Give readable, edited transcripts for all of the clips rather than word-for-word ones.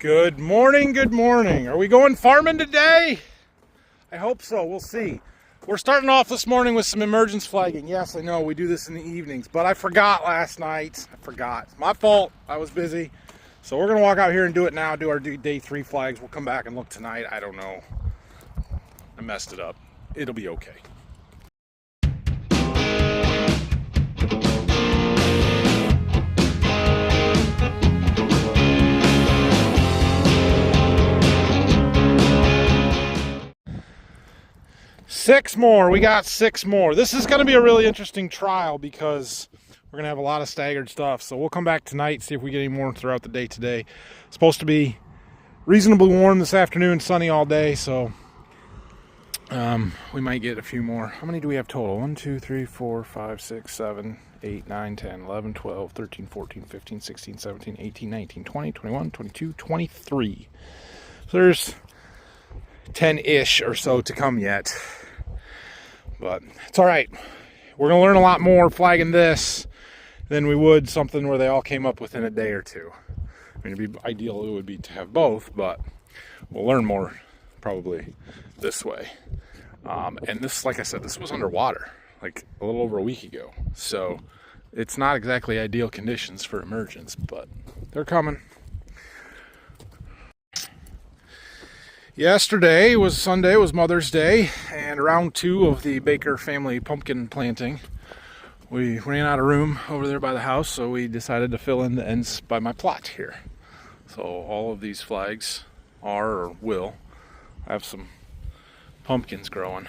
Good morning, good morning. Are we going farming today? I hope so, we'll see. We're starting off this morning with some emergence flagging. Yes, I know we do this in the evenings, but I forgot last night. It's my fault, I was busy. So we're gonna walk out here and do it now, do our day 3 flags. We'll come back and look tonight, I don't know. I messed it up. It'll be okay. Six more. We got 6 more. This is going to be a really interesting trial because we're going to have a lot of staggered stuff. So we'll come back tonight, see if we get any more throughout the day today. It's supposed to be reasonably warm this afternoon, sunny all day. So we might get a few more. How many do we have total? 1, 2, 3, 4, 5, 6, 7, 8, 9, 10, 11, 12, 13, 14, 15, 16, 17, 18, 19, 20, 21, 22, 23. So there's 10-ish or so to come yet. But it's all right. We're going to learn a lot more flagging this than we would something where they all came up within a day or two. I mean, it'd be ideal it would be to have both, but we'll learn more probably this way. And this, like I said, this was underwater like a little over a week ago. So it's not exactly ideal conditions for emergence, but they're coming. Yesterday was Sunday, was Mother's Day, and round 2 of the Baker family pumpkin planting. We ran out of room over there by the house, so we decided to fill in the ends by my plot here. So all of these flags are, or will, have some pumpkins growing.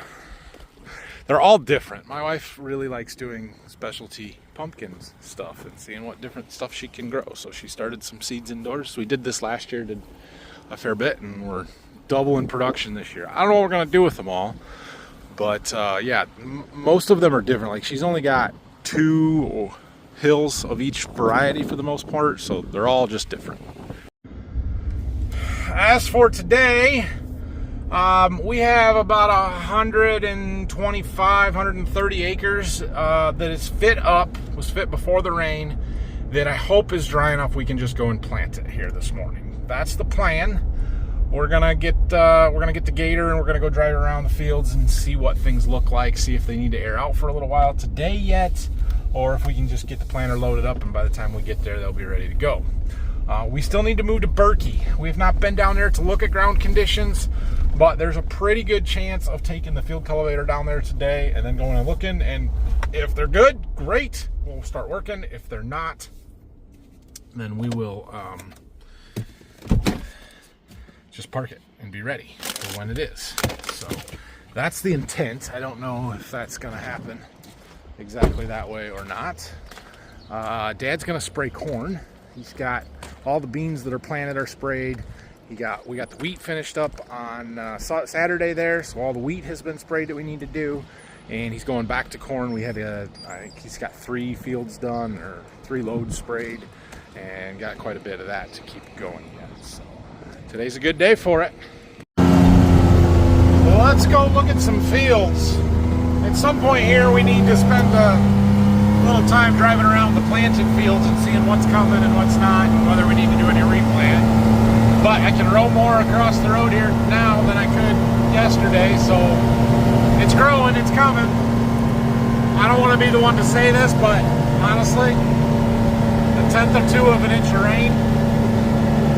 They're all different. My wife really likes doing specialty pumpkins stuff and seeing what different stuff she can grow. So she started some seeds indoors. We did this last year, did a fair bit, and we're double in production this year. I don't know what we're gonna do with them all, but yeah, most of them are different. Like she's only got 2 hills of each variety for the most part, so they're all just different. As for today, we have about 125, 130 acres that is was fit before the rain, that I hope is dry enough we can just go and plant it here this morning. That's the plan. We're gonna get the gator and we're gonna go drive around the fields and see what things look like, see if they need to air out for a little while today yet, or if we can just get the planter loaded up and by the time we get there they'll be ready to go. We still need to move to Berky. We have not been down there to look at ground conditions, but there's a pretty good chance of taking the field cultivator down there today and then going and looking, and if they're good, great, we'll start working. If they're not, then we will just park it and be ready for when it is. So that's the intent. I don't know if that's gonna happen exactly that way or not. Dad's gonna spray corn. He's got all the beans that are planted are sprayed. We got the wheat finished up on Saturday there, so all the wheat has been sprayed that we need to do, and he's going back to corn. We had I think he's got 3 fields done, or 3 loads sprayed, and got quite a bit of that to keep going yet. So today's a good day for it. Well, let's go look at some fields. At some point here we need to spend a little time driving around the planted fields and seeing what's coming and what's not, and whether we need to do any replant. But I can row more across the road here now than I could yesterday, so it's growing, it's coming. I don't want to be the one to say this, but honestly, a 1/10 or 2 of an inch of rain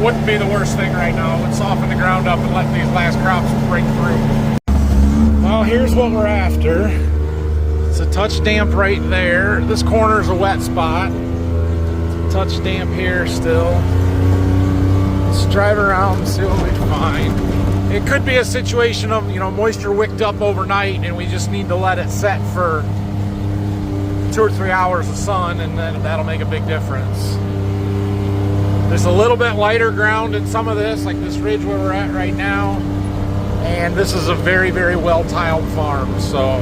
wouldn't be the worst thing right now. It would soften the ground up and let these last crops break through. Well, here's what we're after. It's a touch damp right there. This corner's a wet spot. It's a touch damp here still. Let's drive around and see what we find. It could be a situation of, moisture wicked up overnight and we just need to let it set for 2 or 3 hours of sun, and then that'll make a big difference. There's a little bit lighter ground in some of this, like this ridge where we're at right now. And this is a very, very well-tiled farm. So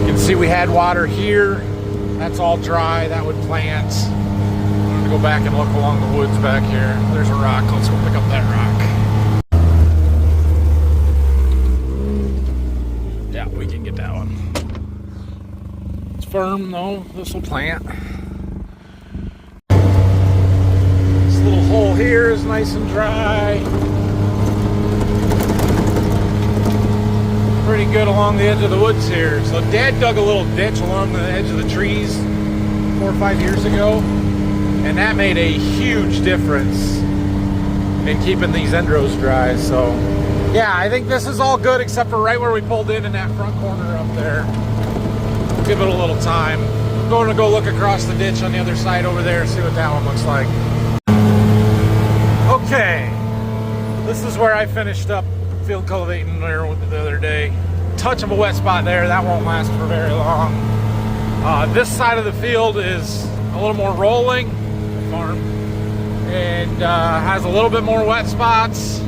you can see we had water here. That's all dry. That would plant. I'm going to go back and look along the woods back here. There's a rock. Let's go pick up that rock. Yeah, we can get that one. It's firm though. This will plant. here is nice and dry. Pretty good along the edge of the woods here. So Dad dug a little ditch along the edge of the trees 4 or 5 years ago, and that made a huge difference in keeping these end rows dry. So yeah, I think this is all good except for right where we pulled in that front corner up there. Give it a little time. I'm going to go look across the ditch on the other side over there and see what that one looks like. Okay, this is where I finished up field cultivating there the other day. Touch of a wet spot there, that won't last for very long. This side of the field is a little more rolling, the farm, and has a little bit more wet spots.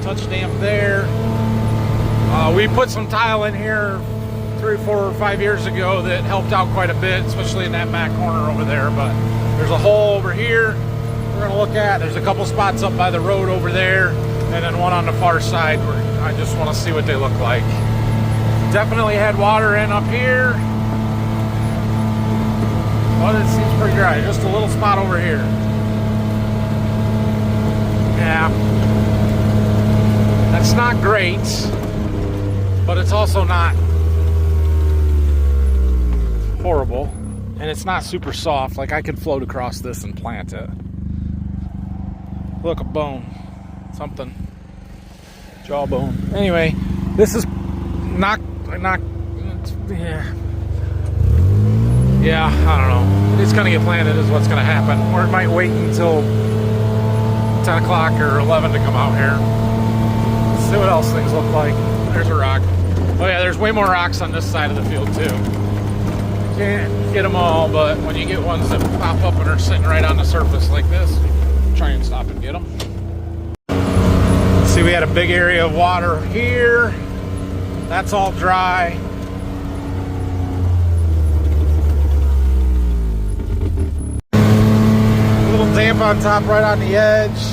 Touch damp there. We put some tile in here 3, 4, or 5 years ago that helped out quite a bit, especially in that back corner over there. But there's a hole over here we're going to look at. There's a couple spots up by the road over there, and then one on the far side where I just want to see what they look like. Definitely had water in up here, but it seems pretty dry. Just a little spot over here. Yeah, that's not great, but it's also not horrible, and it's not super soft. Like, I could float across this and plant it. Look, a bone, something, jawbone. Anyway, this is not yeah, I don't know. It's gonna get planted is what's gonna happen, or it might wait until 10 o'clock or 11 to come out here. Let's see what else things look like. There's a rock. Oh yeah, there's way more rocks on this side of the field too. Can't get them all, but when you get ones that pop up and are sitting right on the surface like this, try and stop and get them. See, we had a big area of water here. That's all dry. A little damp on top right on the edge.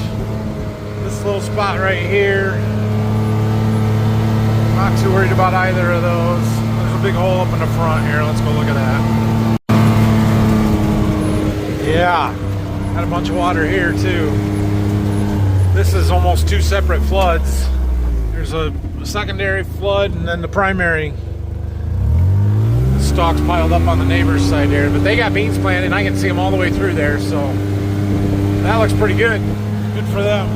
This little spot right here. Not too worried about either of those. There's a big hole up in the front here. Let's go look at that. Yeah, got a bunch of water here too. This is almost 2 separate floods. There's a secondary flood and then the primary. The stalks piled up on the neighbor's side there, but they got beans planted and I can see them all the way through there, so that looks pretty good. Good for them.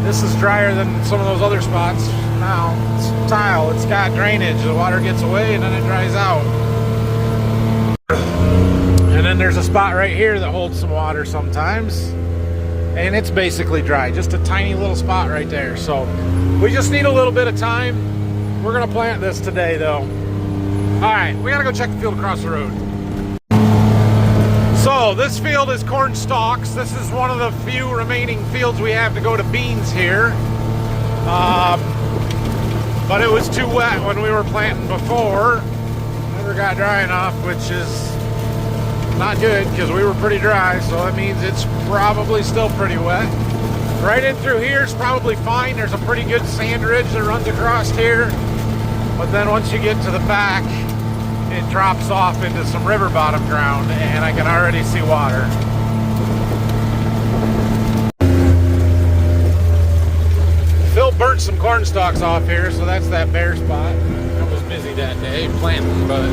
This is drier than some of those other spots. Now, it's tile, it's got drainage. The water gets away and then it dries out. And then there's a spot right here that holds some water sometimes. And it's basically dry. Just a tiny little spot right there. So we just need a little bit of time. We're gonna plant this today though. All right, we gotta go check the field across the road. So this field is corn stalks. This is one of the few remaining fields we have to go to beans here. But it was too wet when we were planting before. Never got dry enough, which is not good because we were pretty dry, so that means it's probably still pretty wet. Right in through here is probably fine. There's a pretty good sand ridge that runs across here, but then once you get to the back, it drops off into some river bottom ground, and I can already see water. Phil burnt some corn stalks off here, so that's that bare spot. I was busy that day planting, but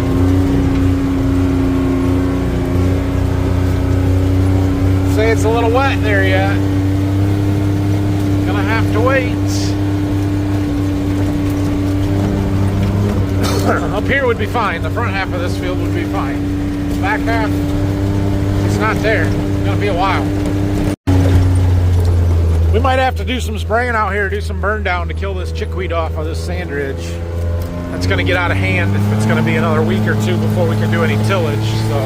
say it's a little wet there yet. Gonna have to wait. Up here would be fine. The front half of this field would be fine. The back half, it's not there. It's gonna be a while. We might have to do some spraying out here, do some burn down to kill this chickweed off of this sand ridge. That's gonna get out of hand if it's gonna be another week or two before we can do any tillage, so.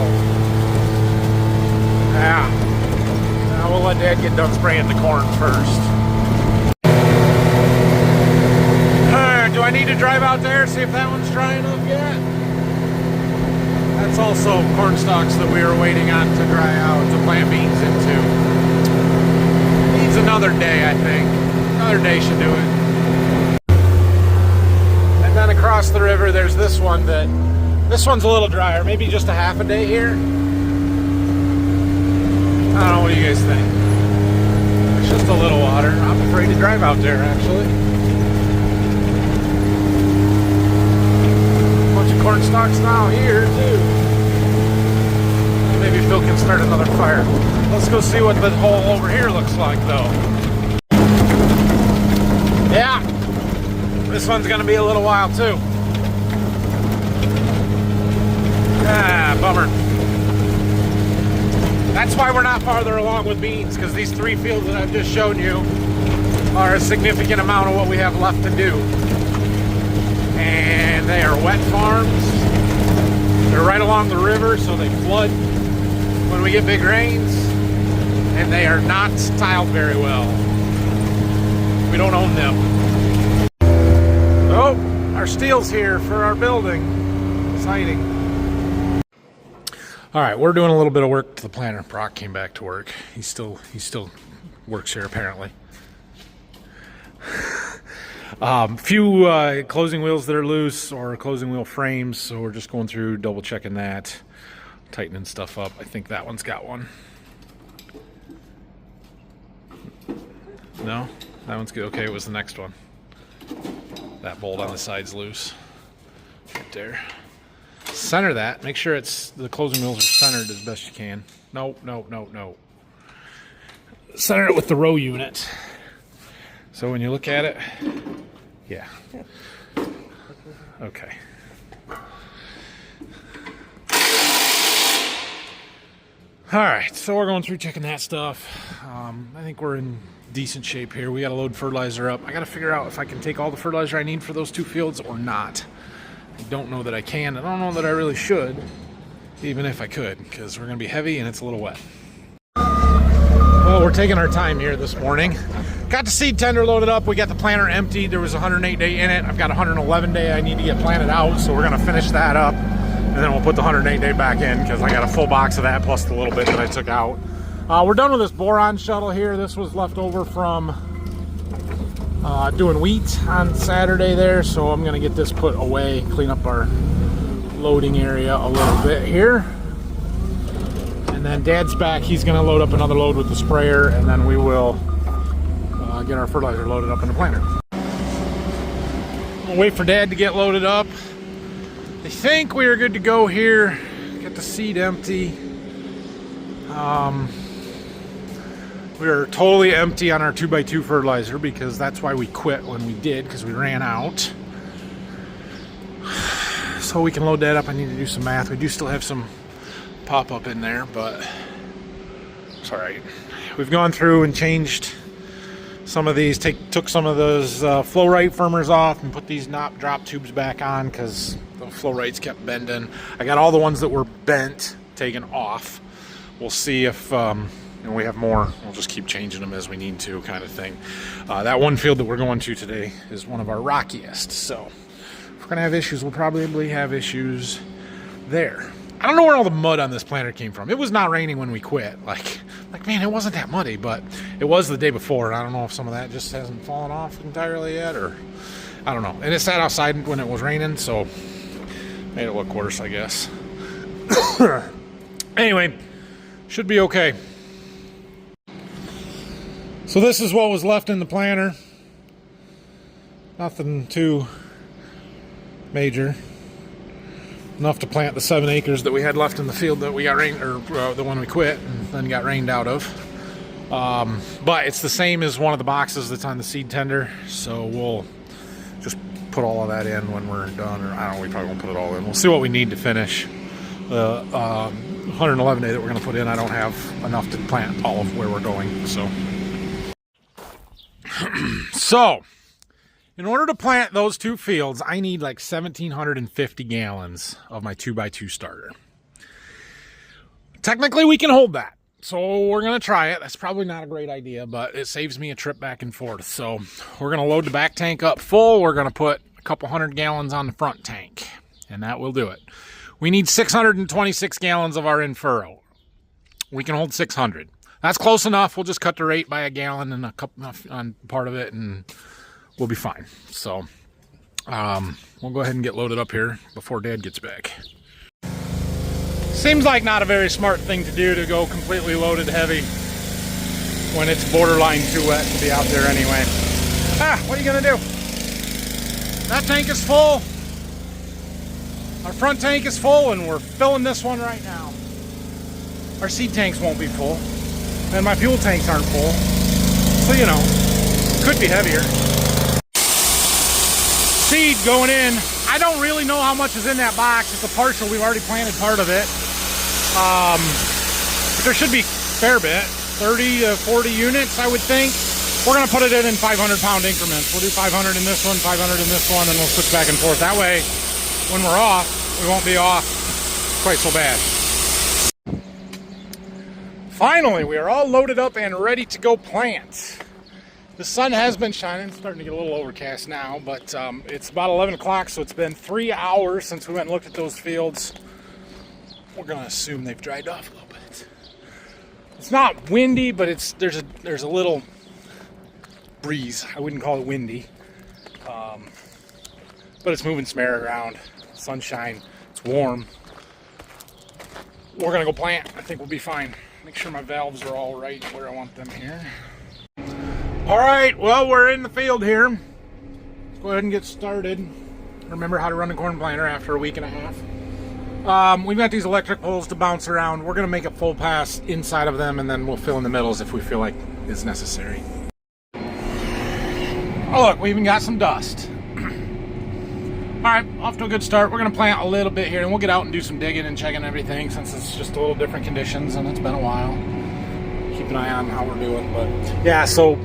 Yeah. Now we'll let Dad get done spraying the corn first. Do I need to drive out there, see if that one's dry enough yet? That's also corn stalks that we were waiting on to dry out to plant beans into. Needs another day, I think. Another day should do it. And then across the river, there's this one that, this one's a little drier, maybe just a half a day here. I don't know, what do you guys think? Just a little water. I'm afraid to drive out there, actually. Bunch of corn stalks now here, too. Maybe Phil can start another fire. Let's go see what the hole over here looks like, though. Yeah, this one's gonna be a little while, too. Ah, bummer. That's why we're not farther along with beans, because these 3 fields that I've just shown you are a significant amount of what we have left to do. And they are wet farms. They're right along the river, so they flood when we get big rains. And they are not tiled very well. We don't own them. Oh, our steel's here for our building. Exciting. All right, we're doing a little bit of work to the planter. Brock came back to work. He still works here apparently. Few closing wheels that are loose or closing wheel frames, so we're just going through, double checking that, tightening stuff up. I think that one's got one. No, that one's good. Okay, it was the next one. That bolt on the side's loose. Right there. Center that. Make sure the closing wheels are centered as best you can. No. Center it with the row unit. So when you look at it, yeah. Okay. All right, so we're going through checking that stuff. I think we're in decent shape here. We got to load fertilizer up. I got to figure out if I can take all the fertilizer I need for those 2 fields or not. I don't know that I can. I don't know that I really should, even if I could, because we're going to be heavy and it's a little wet. Well, we're taking our time here this morning. Got the seed tender loaded up. We got the planter emptied. There was 108 day in it. I've got 111 day I need to get planted out, so we're going to finish that up. And then we'll put the 108 day back in because I got a full box of that plus the little bit that I took out. We're done with this boron shuttle here. This was left over from doing wheat on Saturday there, so I'm gonna get this put away, clean up our loading area a little bit here. And then Dad's back. He's gonna load up another load with the sprayer, and then we will get our fertilizer loaded up in the planter. We'll wait for Dad to get loaded up. I think we are good to go here. Get the seed empty. We are totally empty on our 2x2 fertilizer because that's why we quit when we did, because we ran out. So we can load that up. I need to do some math. We do still have some pop-up in there, but it's all right. We've gone through and changed some of these, took some of those flow rate firmers off and put these drop tubes back on because the flow rates kept bending. I got all the ones that were bent taken off. We'll see if we have more. We'll just keep changing them as we need to, kind of thing. That one field that we're going to today is one of our rockiest, so if we're gonna have issues, we'll probably have issues there. I don't know where all the mud on this planter came from. It was not raining when we quit. Like man, it wasn't that muddy, but it was the day before, and I don't know if some of that just hasn't fallen off entirely yet, or I don't know. And it sat outside when it was raining, so made it look worse, I guess. Anyway, should be okay. So this is what was left in the planter. Nothing too major. Enough to plant the 7 acres that we had left in the field that we got rained, or the one we quit and then got rained out of. But it's the same as one of the boxes that's on the seed tender, so we'll just put all of that in when we're done, or I don't know, we probably won't put it all in. We'll see what we need to finish the 111 day that we're going to put in. I don't have enough to plant all of where we're going, so. So, in order to plant those 2 fields, I need like 1,750 gallons of my 2x2 starter. Technically, we can hold that. So we're going to try it. That's probably not a great idea, but it saves me a trip back and forth. So we're going to load the back tank up full. We're going to put a couple hundred gallons on the front tank, and that will do it. We need 626 gallons of our in-furrow. We can hold 600. That's close enough. We'll just cut the rate by a gallon and a cup on part of it, and we'll be fine. So we'll go ahead and get loaded up here before Dad gets back. Seems like not a very smart thing to do, to go completely loaded heavy. when it's borderline too wet to be out there anyway. What are you gonna do? That tank is full. Our front tank is full, and we're filling this one right now. Our seed tanks won't be full, and my fuel tanks aren't full. So, you know, could be heavier. Seed going in. I don't really know how much is in that box. It's a partial. We've already planted part of it. But there should be a fair bit. 30 to 40 units, I would think. We're going to put it in 500-pound increments. We'll do 500 in this one, 500 in this one, and we'll switch back and forth. That way, when we're off, we won't be off quite so bad. Finally, we are all loaded up and ready to go plant. The sun has been shining. It's starting to get a little overcast now, but it's about 11 o'clock, so it's been 3 hours since we went and looked at those fields. We're going to assume they've dried off a little bit. It's not windy, but there's a little breeze. I wouldn't call it windy, but it's moving some air around. Sunshine. It's warm. We're gonna go plant. I think we'll be fine. Make sure my valves are all right where I want them here. All right. Well, we're in the field here. Let's go ahead and get started. Remember how to run a corn planter after a week and a half. We've got these electric poles to bounce around. We're going to make a full pass inside of them, and then we'll fill in the middles if we feel like it's necessary. Oh, look, we even got some dust. All right, off to a good start. We're going to plant a little bit here, and we'll get out and do some digging and checking everything since it's just a little different conditions, and it's been a while. Keep an eye on how we're doing. But yeah, so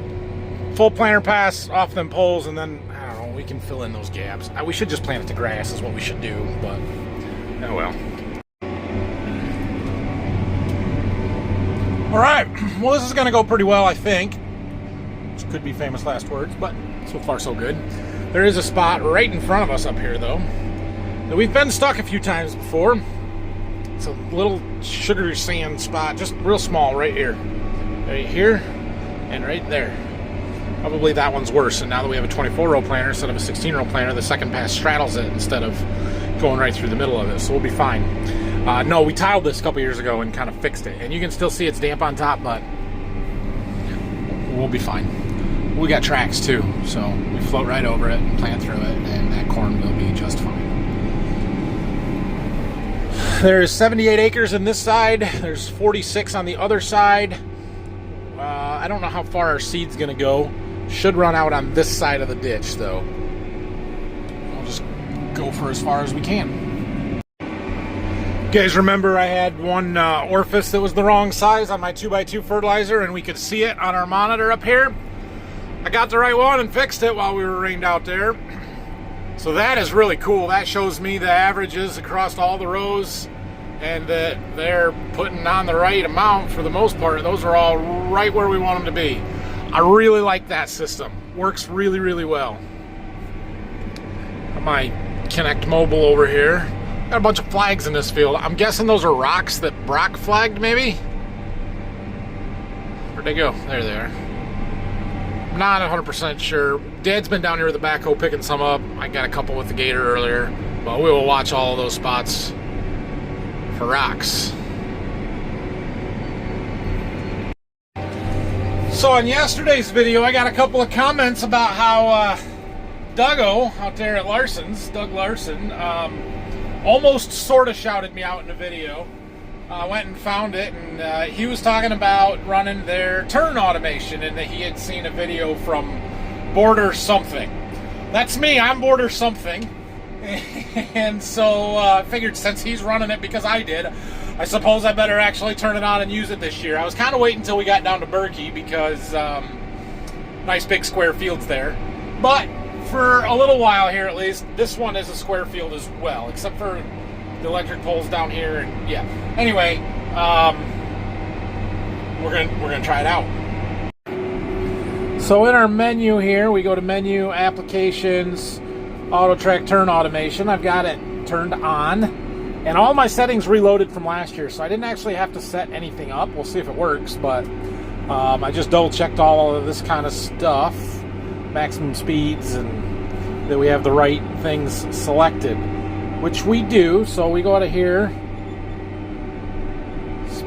full planter pass off them poles, and then, I don't know, we can fill in those gaps. We should just plant it to grass is what we should do, but... oh well. All right, well, this is going to go pretty well, I think. Which could be famous last words, but so far so good. There is a spot right in front of us up here, though, that we've been stuck a few times before. It's a little sugar sand spot, just real small, right here. Right here, and right there. Probably that one's worse, and now that we have a 24-row planter instead of a 16-row planter, the second pass straddles it instead of going right through the middle of it, so we'll be fine. No, we tiled this a couple years ago and kind of fixed it, and you can still see it's damp on top, but we'll be fine. We got tracks too, so we float right over it and plant through it, and that corn will be just fine. There's 78 acres in this side. There's 46 on the other side. I don't know how far our seed's gonna go. Should run out on this side of the ditch, though. We'll just go for as far as we can. You guys remember I had one orifice that was the wrong size on my 2x2 fertilizer, and we could see it on our monitor up here. I got the right one and fixed it while we were rained out there. So that is really cool. That shows me the averages across all the rows, and that they're putting on the right amount for the most part. Those are all right where we want them to be. I really like that system. Works really, really well. Got my Connect Mobile over here. Got a bunch of flags in this field. I'm guessing those are rocks that Brock flagged, maybe? Where'd they go? There they are. I'm not 100% sure. Dad's been down here with the backhoe picking some up. I got a couple with the gator earlier. But we will watch all of those spots for rocks. So in yesterday's video, I got a couple of comments about how Doug out there at Larson's, Doug Larson, almost sort of shouted me out in the video. I went and found it, and he was talking about running their turn automation, and that he had seen a video from Border something. That's me, I'm Border something. And so I figured since he's running it because I did, I suppose I better actually turn it on and use it this year. I was kind of waiting until we got down to Berky because nice big square fields there. But for a little while here at least, this one is a square field as well, except for the electric poles down here, and yeah. Anyway, we're gonna try it out. So in our menu here, we go to menu, applications, auto track turn automation. I've got it turned on, and all my settings reloaded from last year, so I didn't actually have to set anything up. We'll see if it works, but I just double checked all of this kind of stuff, maximum speeds, and that we have the right things selected. Which we do, so we go out of here,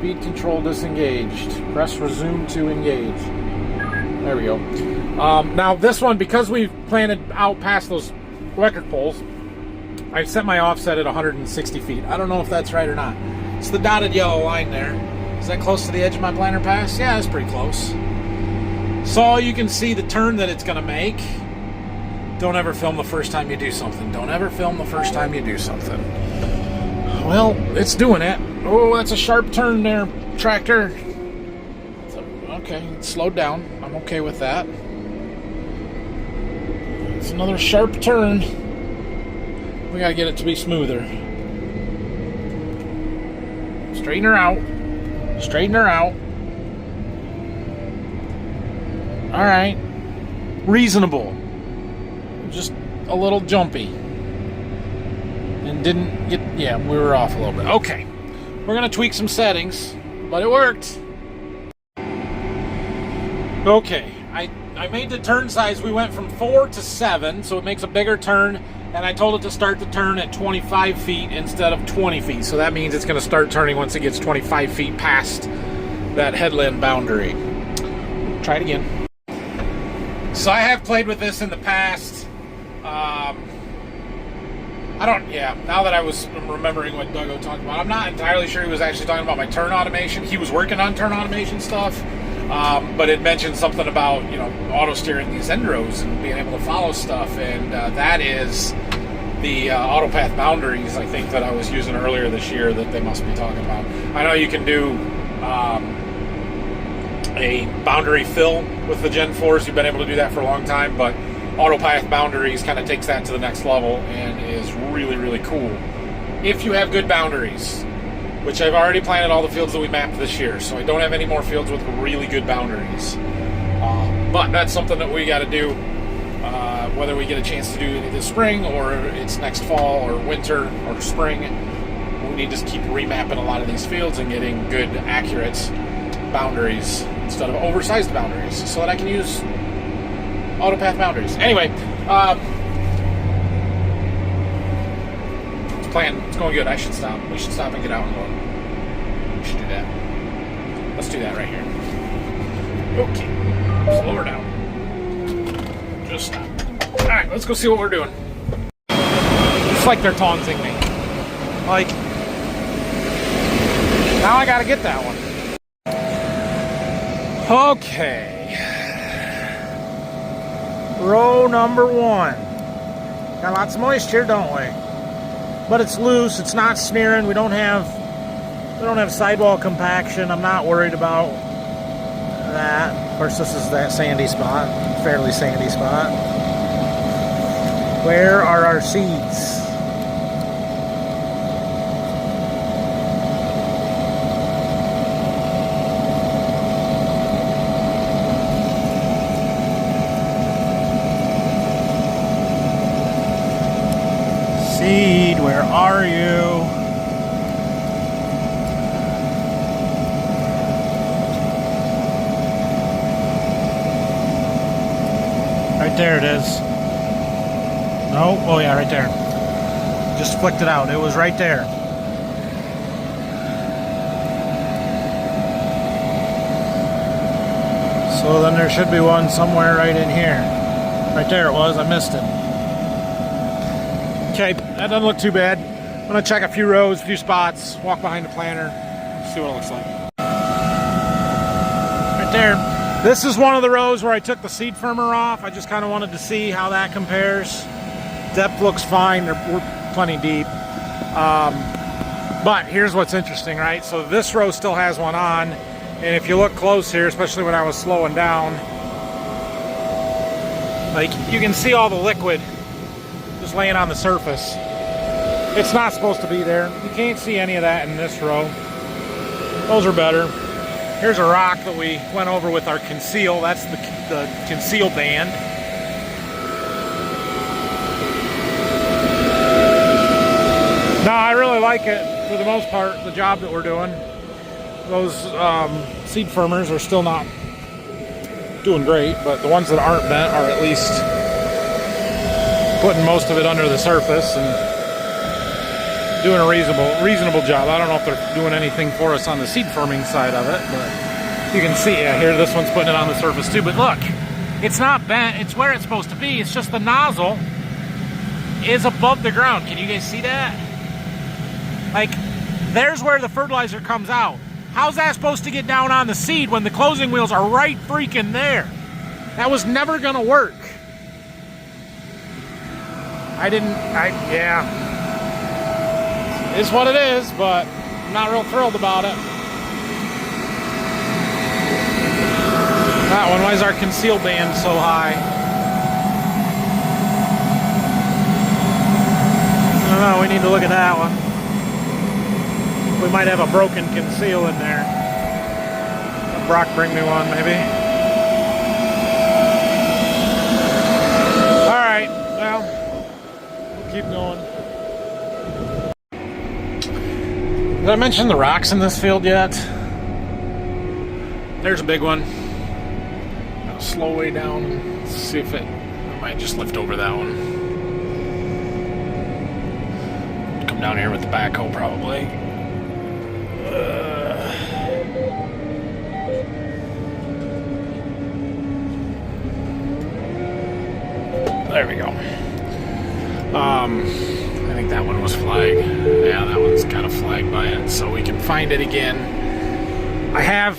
Speed control disengaged. Press resume to engage. There we go. Now this one, because we've planted out past those electric poles, I've set my offset at 160 feet. I don't know if that's right or not. It's the dotted yellow line there. Is that close to the edge of my planter pass? Yeah, that's pretty close. So you can see the turn that it's gonna make. Don't ever film the first time you do something. Don't ever film the first time you do something. Well, it's doing it. Oh, that's a sharp turn there, tractor. Okay, it slowed down. I'm okay with that. It's another sharp turn. We gotta get it to be smoother. Straighten her out. Straighten her out. Alright. Reasonable. Just a little jumpy. And didn't get... Yeah, we were off a little bit. Okay. We're gonna tweak some settings, but it worked. Okay. I made the turn size. We went from 4 to 7, so it makes a bigger turn. And I told it to start the turn at 25 feet instead of 20 feet. So that means it's going to start turning once it gets 25 feet past that headland boundary. Try it again. So I have played with this in the past. Now that I was remembering what Doug talked about, I'm not entirely sure he was actually talking about my turn automation. He was working on turn automation stuff. But it mentioned something about, auto steering these endros and being able to follow stuff, and that is the autopath boundaries, I think, that I was using earlier this year that they must be talking about. I know you can do a boundary fill with the Gen 4s. You've been able to do that for a long time, but autopath boundaries kind of takes that to the next level and is really, really cool if you have good boundaries. Which I've already planted all the fields that we mapped this year, so I don't have any more fields with really good boundaries. But that's something that we got to do, whether we get a chance to do it this spring, or it's next fall, or winter, or spring. We need to keep remapping a lot of these fields and getting good, accurate boundaries instead of oversized boundaries, so that I can use autopath boundaries. Anyway, it's going good. I should stop. We should stop and get out and look. We should do that. Let's do that right here. Okay. Slow her down. Just stop. Alright, let's go see what we're doing. It's like they're taunting me. Like, now I gotta get that one. Okay. Row number 1. Got lots of moisture, don't we? But it's loose, it's not smearing, we don't have sidewall compaction. I'm not worried about that. Of course, this is that sandy spot, fairly sandy spot. Where are our seeds? Seed, where are you? Right there it is. No, oh yeah, right there. Just flicked it out. It was right there. So then there should be one somewhere right in here. Right there it was. I missed it. Okay, that doesn't look too bad. I'm gonna check a few rows, a few spots, walk behind the planter, see what it looks like. Right there. This is one of the rows where I took the seed firmer off. I just kind of wanted to see how that compares. Depth looks fine, we're plenty deep. But here's what's interesting, right? So this row still has one on, and if you look close here, especially when I was slowing down, like you can see all the liquid just laying on the surface. It's not supposed to be there. You can't see any of that in this row. Those are better. Here's a rock that we went over with our conceal. That's the conceal band. No, I really like it for the most part, the job that we're doing. Those seed firmers are still not doing great, but the ones that aren't bent are at least putting most of it under the surface and doing a reasonable job. I don't know if they're doing anything for us on the seed firming side of it, but you can see, yeah, here this one's putting it on the surface too. But look, it's not bent, it's where it's supposed to be. It's just the nozzle is above the ground. Can you guys see that? Like, there's where the fertilizer comes out. How's that supposed to get down on the seed when the closing wheels are right freaking there? That was never gonna work. Yeah. It's what it is, but I'm not real thrilled about it. That one, why is our conceal band so high? I don't know, we need to look at that one. We might have a broken conceal in there. Have Brock bring me one, maybe. Alright, well, we'll keep going. Did I mention the rocks in this field yet? There's a big one. I'll slow way down and see if I might just lift over that one. Come down here with the backhoe probably. There we go. I think that one was flagged. Yeah, that one's kind of flagged by it, so we can find it again.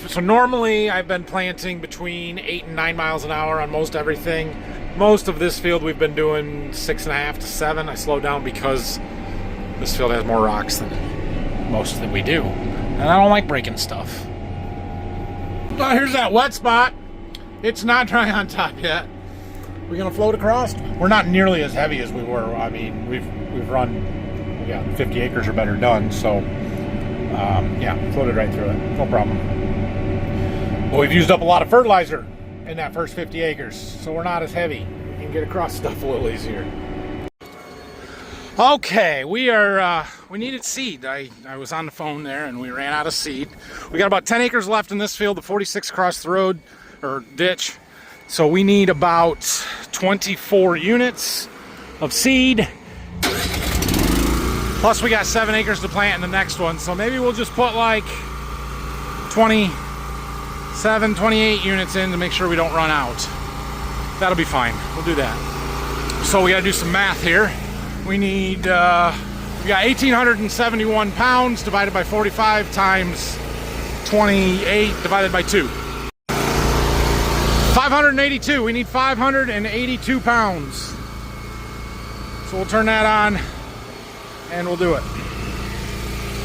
So normally I've been planting between 8 and 9 miles an hour on most everything. Most of this field we've been doing 6.5 to 7. I slowed down because this field has more rocks than most that we do. And I don't like breaking stuff. Well, here's that wet spot. It's not dry on top yet. We're gonna float across. We're not nearly as heavy as we were. I mean, we got 50 acres or better done, so yeah, floated right through it, no problem. But we've used up a lot of fertilizer in that first 50 acres, so we're not as heavy. We can get across stuff a little easier. Okay, we needed seed. I was on the phone there and we ran out of seed. We got about 10 acres left in this field, the 46 across the road, or ditch. So we need about 24 units of seed. Plus we got 7 acres to plant in the next one. So maybe we'll just put like 27, 28 units in to make sure we don't run out. That'll be fine, we'll do that. So we gotta do some math here. We need, we got 1,871 pounds divided by 45 times 28 divided by 2. 582, we need 582 pounds. So we'll turn that on and we'll do it.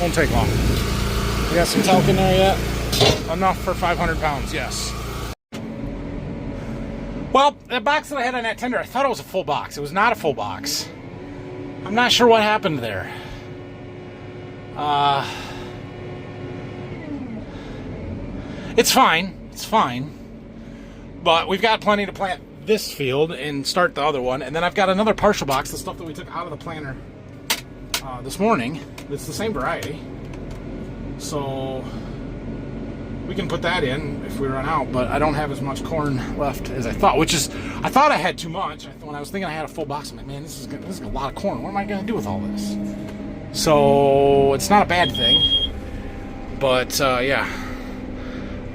Won't take long. We got some talc in there yet? Enough for 500 pounds, yes. Well, that box that I had on that tender, I thought it was a full box. It was not a full box. I'm not sure what happened there. It's fine, it's fine. But we've got plenty to plant this field and start the other one. And then I've got another partial box, the stuff that we took out of the planter this morning. It's the same variety. So we can put that in if we run out, but I don't have as much corn left as I thought, which is, I thought I had too much. When I was thinking I had a full box, I'm like, man, this is a lot of corn. What am I going to do with all this? So it's not a bad thing, but yeah.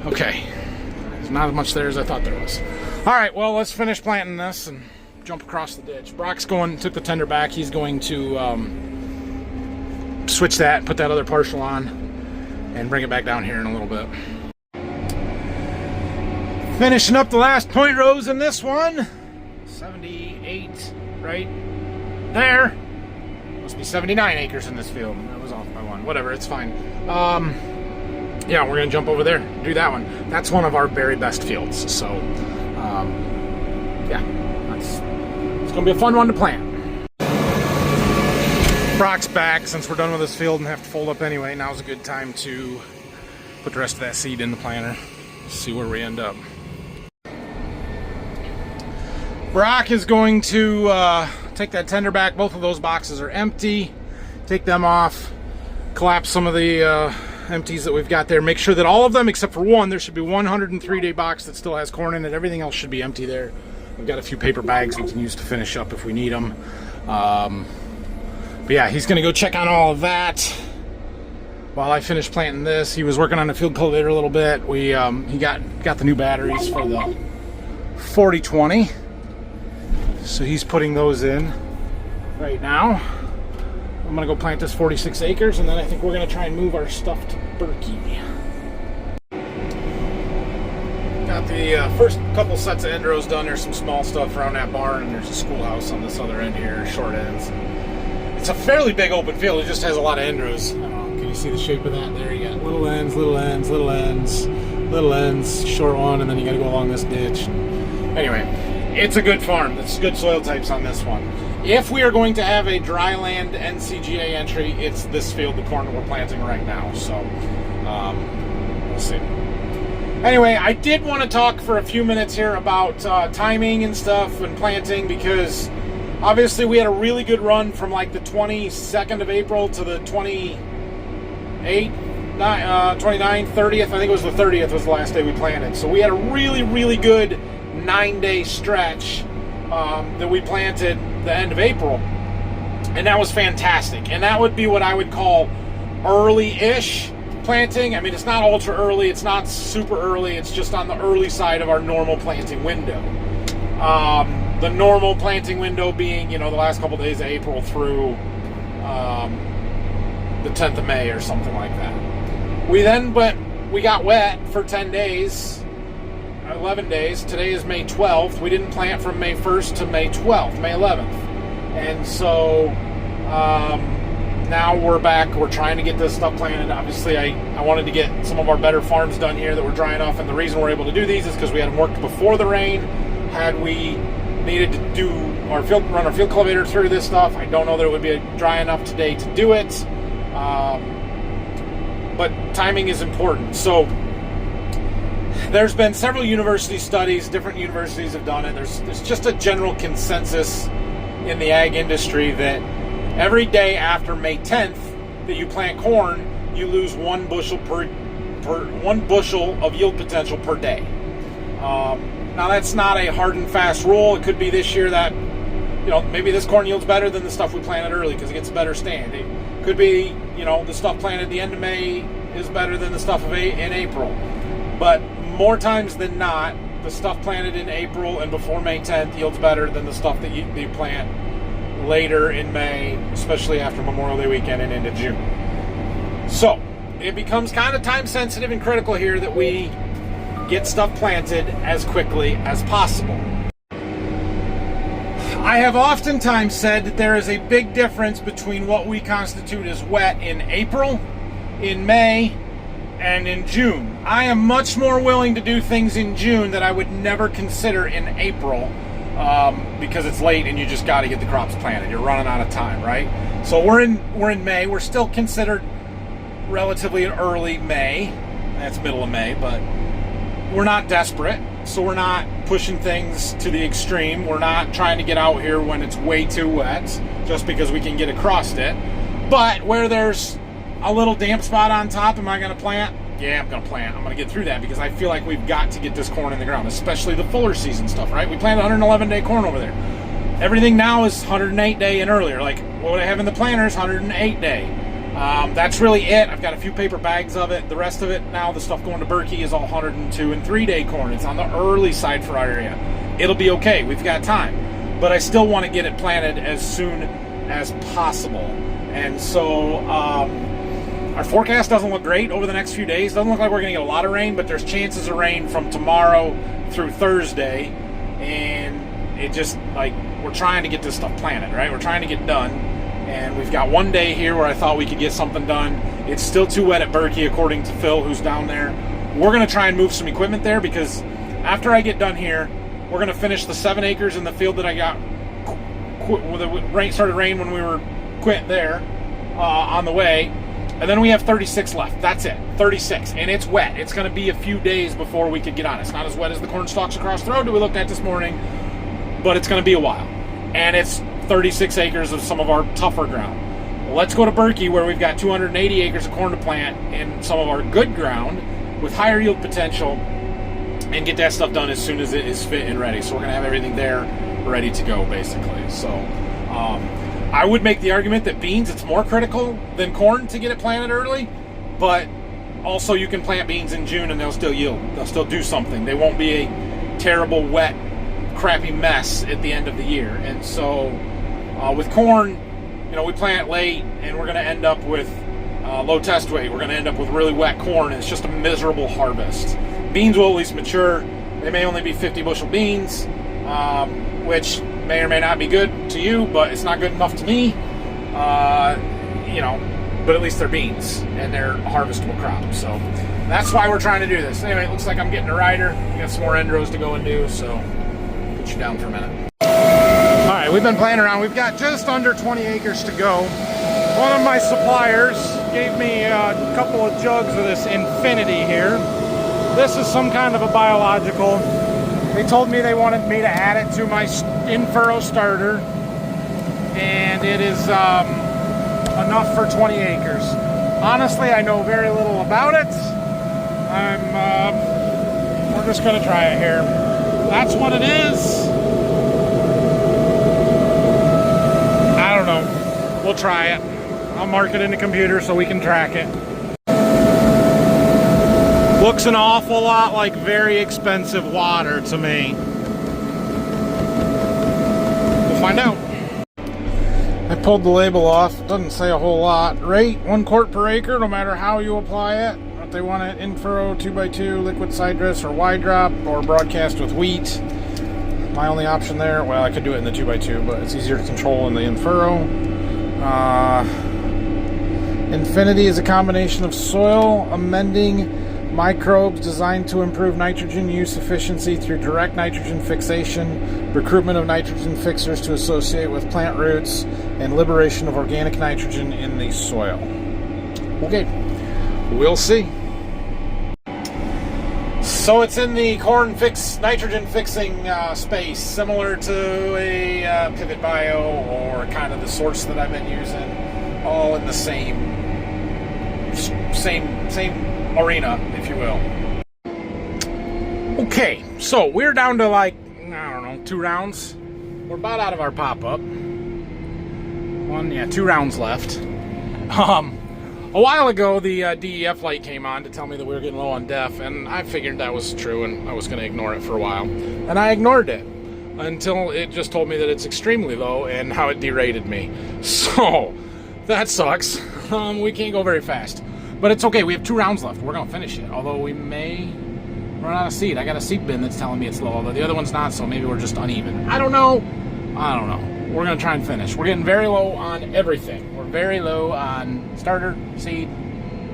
Okay. Not as much there as I thought there was. All right, well, let's finish planting this and jump across the ditch. Brock's took the tender back. He's going to switch that, put that other partial on, and bring it back down here in a little bit. Finishing up the last point rows in this one. 78 right there. Must be 79 acres in this field. That was off by one. Whatever, it's fine. Yeah, we're gonna jump over there, do that one. That's one of our very best fields. So, yeah, it's gonna be a fun one to plant. Brock's back. Since we're done with this field and have to fold up anyway, now's a good time to put the rest of that seed in the planter. See where we end up. Brock is going to take that tender back. Both of those boxes are empty. Take them off, collapse some of the empties that we've got there. Make sure that all of them, except for one, there should be 103-day box that still has corn in it. Everything else should be empty there. We've got a few paper bags we can use to finish up if we need them. But But yeah, he's gonna go check on all of that while I finish planting this. He was working on the field cultivator a little bit. We he got the new batteries for the 4020, so he's putting those in right now. I'm gonna go plant this 46 acres, and then I think we're gonna try and move our stuff to Berky. Got the first couple sets of end rows done. There's some small stuff around that barn, and there's a schoolhouse on this other end here, short ends. It's a fairly big open field. It just has a lot of end rows. Can you see the shape of that there? You got little ends, little ends, little ends, little ends, short one, and then you got to go along this ditch. Anyway, it's a good farm. It's good soil types on this one. If we are going to have a dry land NCGA entry, it's this field, the corn that we're planting right now. So we'll see. Anyway, I did want to talk for a few minutes here about timing and stuff and planting, because obviously we had a really good run from like the 22nd of April to the 29th, 30th. I think it was the 30th was the last day we planted. So we had a really, really good 9-day stretch that we planted the end of April, and that was fantastic. And that would be what I would call early-ish planting. I mean, it's not ultra early, it's not super early, it's just on the early side of our normal planting window. The normal planting window being, you know, the last couple days of April through the 10th of May or something like that. We got wet for 10 days, 11 days. Today is May 12th. We didn't plant from May 1st to May 12th, May 11th. And so now we're back. We're trying to get this stuff planted. Obviously, I wanted to get some of our better farms done here that were drying off. And the reason we're able to do these is because we had them worked before the rain. Had we needed to do run our field cultivator through this stuff, I don't know that it would be dry enough today to do it. But timing is important. So there's been several university studies, different universities have done it. There's just a general consensus in the ag industry that every day after May 10th that you plant corn, you lose 1 bushel per 1 bushel of yield potential per day. Now that's not a hard and fast rule. It could be this year that, you know, maybe this corn yields better than the stuff we planted early because it gets a better stand. It could be, you know, the stuff planted at the end of May is better than the stuff in April. But more times than not, the stuff planted in April and before May 10th yields better than the stuff that you plant later in May, especially after Memorial Day weekend and into June. So it becomes kind of time sensitive and critical here that we get stuff planted as quickly as possible. I have oftentimes said that there is a big difference between what we constitute as wet in April, in May, and in June. I am much more willing to do things in June that I would never consider in April, because it's late and you just got to get the crops planted. You're running out of time, right? So we're in May. We're still considered relatively an early May. That's middle of May, but we're not desperate, so we're not pushing things to the extreme. We're not trying to get out here when it's way too wet just because we can get across it. But where there's a little damp spot on top, am I going to plant? Yeah, I'm going to plant. I'm going to get through that because I feel like we've got to get this corn in the ground, especially the fuller season stuff, right? We planted 111-day corn over there. Everything now is 108-day and earlier. Like what I have in the planter is 108-day. That's really it. I've got a few paper bags of it. The rest of it now, the stuff going to Berky, is all 102 and 3-day corn. It's on the early side for our area. It'll be okay. We've got time. But I still want to get it planted as soon as possible. And so our forecast doesn't look great over the next few days. Doesn't look like we're going to get a lot of rain, but there's chances of rain from tomorrow through Thursday. And it just, like, we're trying to get this stuff planted, right? We're trying to get done. And we've got one day here where I thought we could get something done. It's still too wet at Berky, according to Phil, who's down there. We're going to try and move some equipment there because after I get done here, we're going to finish the 7 acres in the field that I got the rain started rain when we were quit there on the way. And then we have 36 left. That's it, 36. And it's wet. It's going to be a few days before we could get on. It's not as wet as the corn stalks across the road that we looked at this morning, but it's going to be a while. And it's 36 acres of some of our tougher ground. Well, let's go to Berky, where we've got 280 acres of corn to plant in some of our good ground with higher yield potential, and get that stuff done as soon as it is fit and ready. So we're going to have everything there ready to go, basically. So I would make the argument that beans, it's more critical than corn to get it planted early, but also you can plant beans in June and they'll still yield. They'll still do something. They won't be a terrible, wet, crappy mess at the end of the year. And so with corn, you know, we plant late and we're going to end up with low test weight. We're going to end up with really wet corn, and it's just a miserable harvest. Beans will at least mature. They may only be 50 bushel beans, which may or may not be good to you, but it's not good enough to me. You know, but at least they're beans and they're a harvestable crop. So that's why we're trying to do this. Anyway, it looks like I'm getting a rider. We got some more endros to go and do, so put you down for a minute. All right, we've been playing around. We've got just under 20 acres to go. One of my suppliers gave me a couple of jugs of this Infinity here. This is some kind of a biological. They told me they wanted me to add it to my in-furrow starter, and it is enough for 20 acres. Honestly, I know very little about it. We're just gonna try it here. That's what it is. I don't know. We'll try it. I'll mark it in the computer so we can track it. Looks an awful lot like very expensive water to me. We'll find out. I pulled the label off. It doesn't say a whole lot. Rate 1 quart per acre, no matter how you apply it. If they want it in furrow, 2x2, liquid side dress, or wide drop, or broadcast with wheat. My only option there, well, I could do it in the 2x2, but it's easier to control in the in furrow. Infinity is a combination of soil amending microbes designed to improve nitrogen use efficiency through direct nitrogen fixation, recruitment of nitrogen fixers to associate with plant roots, and liberation of organic nitrogen in the soil. Okay, we'll see. So it's in the corn nitrogen fixing space, similar to a Pivot Bio or kind of the source that I've been using, all in the same arena, if you will. Okay, so we're down to like, I don't know, 2 rounds. We're about out of our pop-up. 2 rounds left. A while ago, the DEF light came on to tell me that we were getting low on DEF, and I figured that was true, and I was going to ignore it for a while. And I ignored it until it just told me that it's extremely low and how it derated me. So, that sucks. We can't go very fast. But it's okay, we have 2 rounds left. We're going to finish it, although we may run out of seed. I got a seed bin that's telling me it's low, although the other one's not, so maybe we're just uneven. I don't know. We're going to try and finish. We're getting very low on everything. We're very low on starter, seed,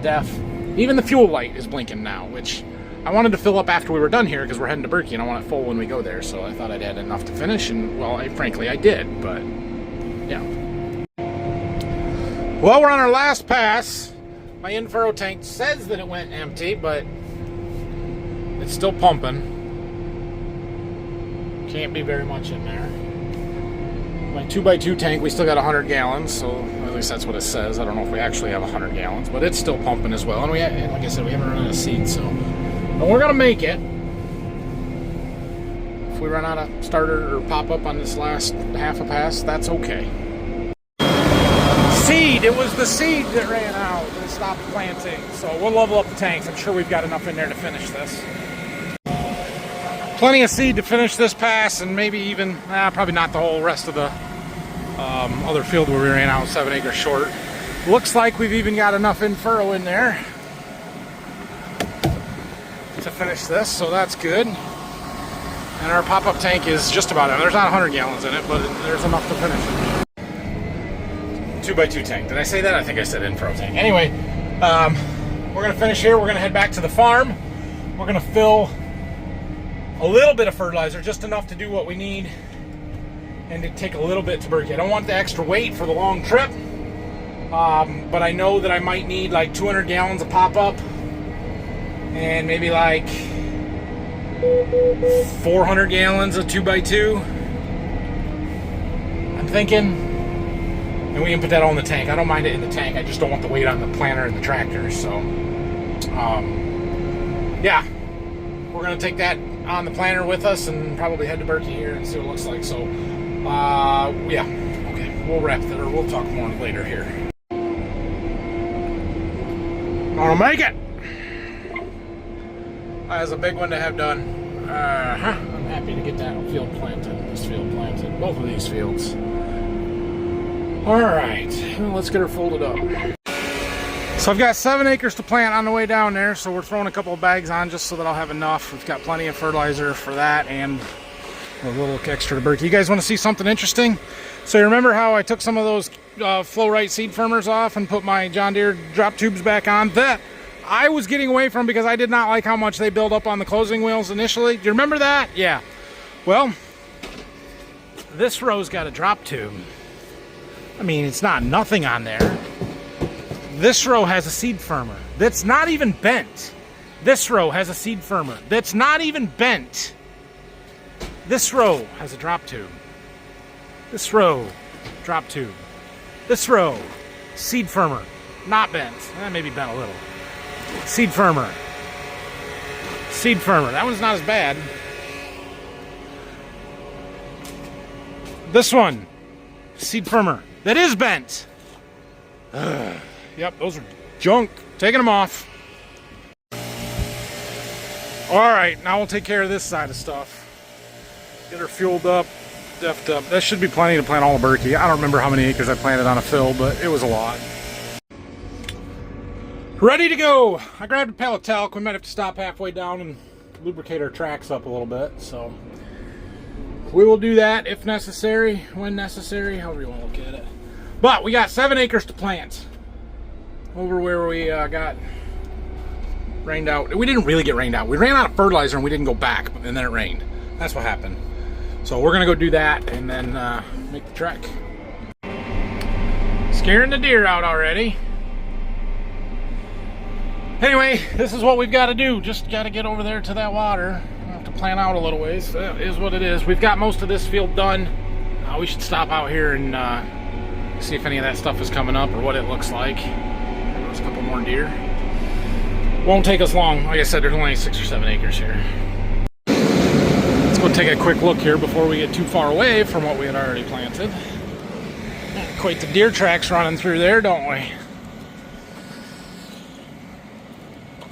DEF. Even the fuel light is blinking now, which I wanted to fill up after we were done here because we're heading to Berky and I want it full when we go there, so I thought I'd had enough to finish, and, well, frankly, I did, but, yeah. Well, we're on our last pass. My in-furrow tank says that it went empty, but it's still pumping. Can't be very much in there. My 2x2 tank, we still got 100 gallons, so at least that's what it says. I don't know if we actually have 100 gallons, but it's still pumping as well. And like I said, we haven't run out of seed, so but we're gonna make it. If we run out of starter or pop-up on this last half a pass, that's okay. Seed, it was the seed that ran out and stopped planting, so we'll level up the tanks. I'm sure we've got enough in there to finish this. Plenty of seed to finish this pass, and maybe even, probably not the whole rest of the other field where we ran out 7 acres short. Looks like we've even got enough in furrow in there to finish this, so that's good. And our pop-up tank is just about in. There's not 100 gallons in it, but there's enough to finish it. 2x2 tank. Did I say that? I think I said in-furrow tank. Anyway, we're going to finish here. We're going to head back to the farm. We're going to fill a little bit of fertilizer, just enough to do what we need, and to take a little bit to Berky. I don't want the extra weight for the long trip, but I know that I might need like 200 gallons of pop-up and maybe like 400 gallons of 2x2. I'm thinking. And we can put that all in the tank. I don't mind it in the tank. I just don't want the weight on the planter and the tractor. So, yeah. We're going to take that on the planter with us and probably head to Berky here and see what it looks like. So, yeah. Okay. we'll wrap that, or we'll talk more later here. Gonna make it! That was a big one to have done. I'm happy to get that field planted, this field planted, both of these fields. Alright, well, let's get her folded up. So I've got 7 acres to plant on the way down there, so we're throwing a couple of bags on just so that I'll have enough. We've got plenty of fertilizer for that and a little extra to Berky. You guys want to see something interesting? So you remember how I took some of those flow-right seed firmers off and put my John Deere drop tubes back on? That I was getting away from because I did not like how much they build up on the closing wheels initially. Do you remember that? Yeah. Well, this row's got a drop tube. I mean, it's not nothing on there. This row has a seed firmer that's not even bent. This row has a seed firmer that's not even bent. This row has a drop tube. This row, drop tube. This row, seed firmer, not bent. Maybe bent a little. Seed firmer. Seed firmer. That one's not as bad. This one, seed firmer, that is bent. Yep, those are junk. Taking them off. Alright, now we'll take care of this side of stuff. Get her fueled up, deffed up. That should be plenty to plant all of Berky. I don't remember how many acres I planted on a fill, but it was a lot. Ready to go. I grabbed a pallet talc. We might have to stop halfway down and lubricate our tracks up a little bit. So we will do that if necessary, when necessary, however you want to look at it. But we got 7 acres to plant over where we got rained out. We didn't really get rained out. We ran out of fertilizer and we didn't go back, and then it rained. That's what happened. So we're gonna go do that and then make the trek. Scaring the deer out already. Anyway, this is what we've got to do. Just got to get over there to that water. I have to plan out a little ways. That is what it is. We've got most of this field done. We should stop out here and see if any of that stuff is coming up or what it looks like. There's a couple more deer. Won't take us long. Like I said, there's only 6 or 7 acres here. Let's go take a quick look here before we get too far away from what we had already planted. Quite the deer tracks running through there, don't we?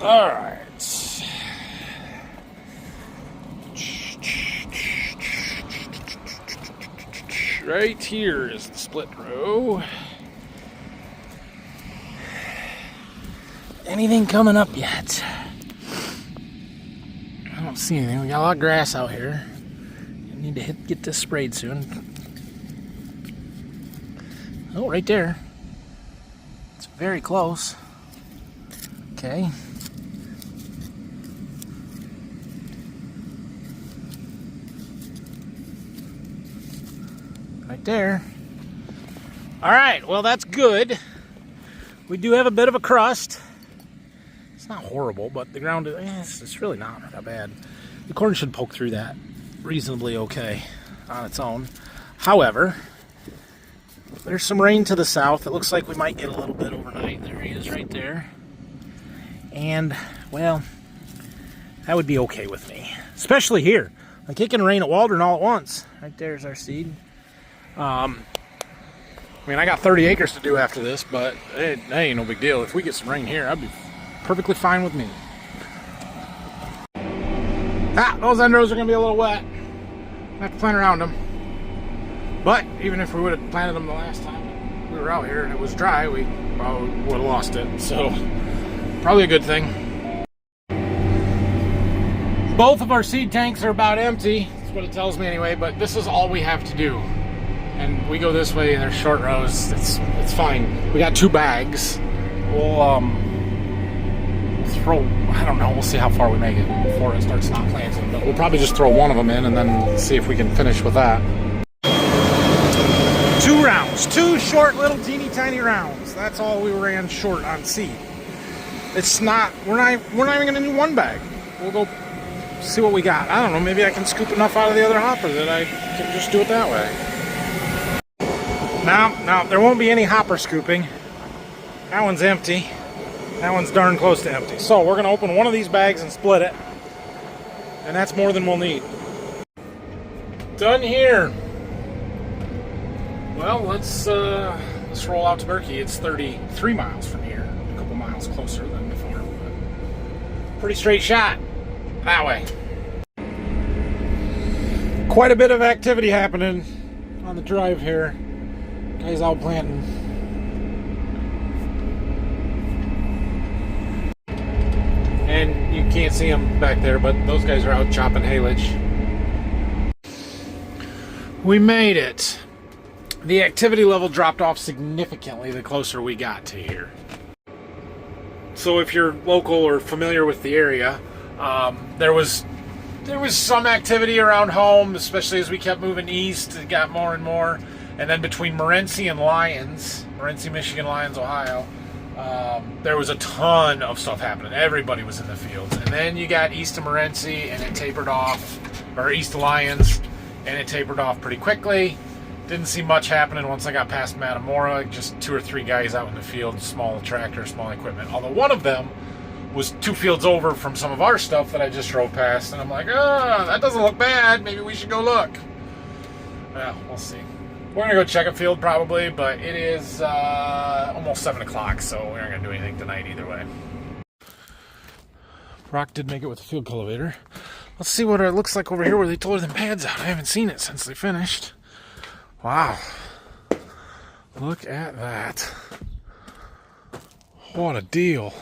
All right. Right here is the split row. Anything coming up yet? I don't see anything. We got a lot of grass out here. I need to get this sprayed soon. Oh, right there. It's very close. Okay. Right there. All right, well, that's good. We do have a bit of a crust. It's not horrible, but the ground is it's really not that bad. The corn should poke through that reasonably okay on its own. However, there's some rain to the south. It looks like we might get a little bit overnight. There he is right there. And, well, that would be okay with me. Especially here. Like, it can rain at Waldron all at once. Right there's our seed. I mean, I got 30 acres to do after this, but that ain't no big deal. If we get some rain here, I'd be perfectly fine with me. Those end rows are going to be a little wet. I have to plant around them. But even if we would have planted them the last time we were out here and it was dry, we probably would have lost it. So, probably a good thing. Both of our seed tanks are about empty. That's what it tells me anyway, but this is all we have to do. And we go this way, and there's short rows. It's fine. We got 2 bags. We'll throw, I don't know, we'll see how far we make it before it starts not planting. But we'll probably just throw one of them in and then see if we can finish with that. 2 rounds. 2 short little teeny tiny rounds. That's all we ran short on seed. It's not, we're not even gonna do 1 bag. We'll go see what we got. I don't know, maybe I can scoop enough out of the other hopper that I can just do it that way. No, there won't be any hopper scooping. That one's empty. That one's darn close to empty. So we're going to open one of these bags and split it. And that's more than we'll need. Done here. Well, let's roll out to Berky. It's 33 miles from here, a couple miles closer than before. But pretty straight shot that way. Quite a bit of activity happening on the drive here. Guys out planting. And you can't see them back there, but those guys are out chopping haylage. We made it. The activity level dropped off significantly the closer we got to here. So if you're local or familiar with the area, there was some activity around home, especially as we kept moving east. It got more and more. And then between Morenci and Lyons, Morenci, Michigan, Lyons, Ohio, there was a ton of stuff happening. Everybody was in the fields. And then you got east of Morenci and it tapered off, or east of Lyons, and it tapered off pretty quickly. Didn't see much happening once I got past Matamora. Just 2 or 3 guys out in the field, small tractor, small equipment. Although one of them was 2 fields over from some of our stuff that I just drove past. And I'm like, oh, that doesn't look bad. Maybe we should go look. Well, we'll see. We're going to go check a field probably, but it is almost 7 o'clock, so we aren't going to do anything tonight either way. Rock did make it with the field cultivator. Let's see what it looks like over here where they tore them pads out. I haven't seen it since they finished. Wow. Look at that. What a deal.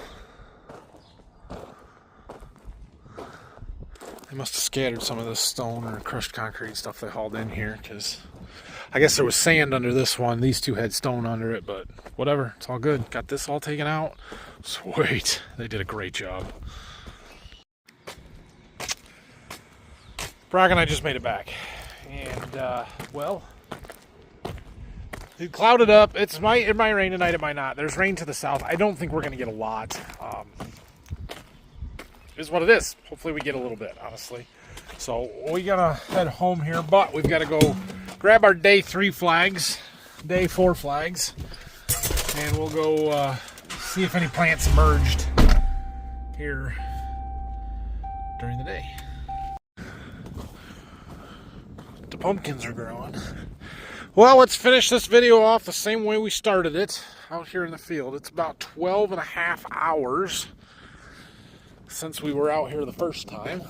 They must have scattered some of this stone or crushed concrete stuff they hauled in here, because I guess there was sand under this one. These 2 had stone under it, but whatever. It's all good. Got this all taken out. Sweet. They did a great job. Brock and I just made it back. And, well, it clouded up. It might rain tonight, it might not. There's rain to the south. I don't think we're going to get a lot. Is what it is. Hopefully we get a little bit, honestly. So we gotta head home here, but we've got to go grab our day 3 flags, day 4 flags, and we'll go see if any plants emerged here during the day. The pumpkins are growing. Well, let's finish this video off the same way we started it, out here in the field. It's about 12 and a half hours since we were out here the first time.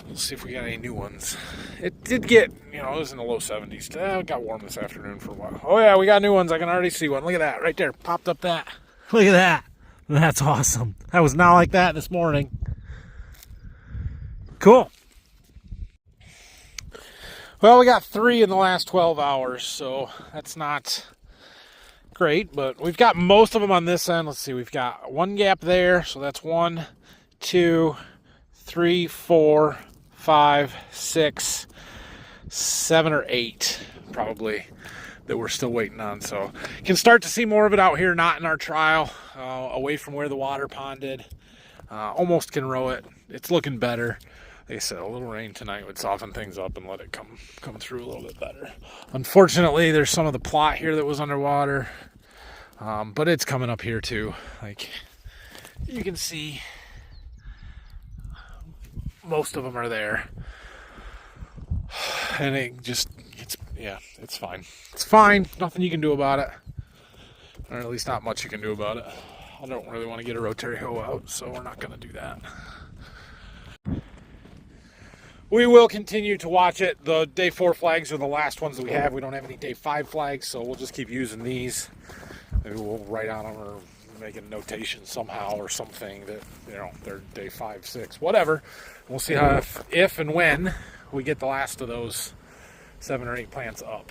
Let's see if we got any new ones. It did get, it was in the low 70s. It got warm this afternoon for a while. Oh yeah, we got new ones. I can already see one. Look at that, right there. Popped up that. Look at that. That's awesome. That was not like that this morning. Cool. Well, we got 3 in the last 12 hours, so that's not great, but we've got most of them on this end. Let's see, we've got 1 gap there, so that's 1, 2, 3, 4, 5, 6, 7 or 8 probably that we're still waiting on. So you can start to see more of it out here, not in our trial, away from where the water ponded. Almost can row it. It's looking better. Like I said, a little rain tonight would soften things up and let it come through a little bit better. Unfortunately, there's some of the plot here that was underwater, but it's coming up here too. Like you can see, most of them are there, and it's fine. It's fine. Nothing you can do about it, or at least not much you can do about it. I don't really want to get a rotary hoe out, so we're not going to do that. We will continue to watch it. The day 4 flags are the last ones that we have. We don't have any day 5 flags, so we'll just keep using these. Maybe we'll write on them or make a notation somehow or something that, they're day 5, 6, whatever. We'll see how if and when we get the last of those 7 or 8 plants up.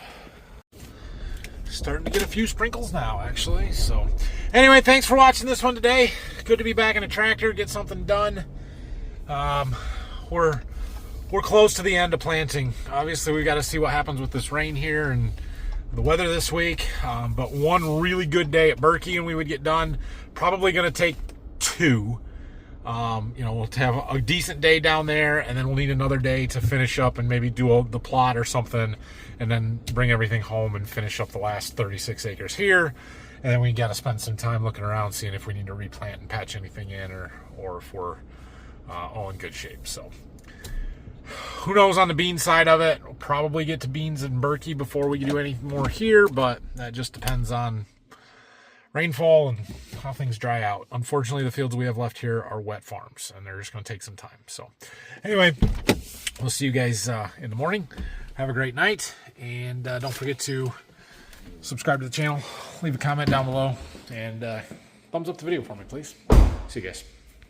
Starting to get a few sprinkles now, actually. So anyway, thanks for watching this one today. Good to be back in a tractor, get something done. We're close to the end of planting. Obviously, we've got to see what happens with this rain here and the weather this week. But one really good day at Berky and we would get done. Probably going to take 2. We'll have a decent day down there, and then we'll need another day to finish up and maybe do the plot or something, and then bring everything home and finish up the last 36 acres here. And then we got to spend some time looking around, seeing if we need to replant and patch anything in, or if we're all in good shape. So who knows on the bean side of it. We'll probably get to beans and Berky before we can do any more here, but that just depends on rainfall and how things dry out. Unfortunately, the fields we have left here are wet farms, and they're just going to take some time. So anyway, we'll see you guys in the morning. Have a great night, and don't forget to subscribe to the channel, leave a comment down below, and thumbs up the video for me, please. See you guys.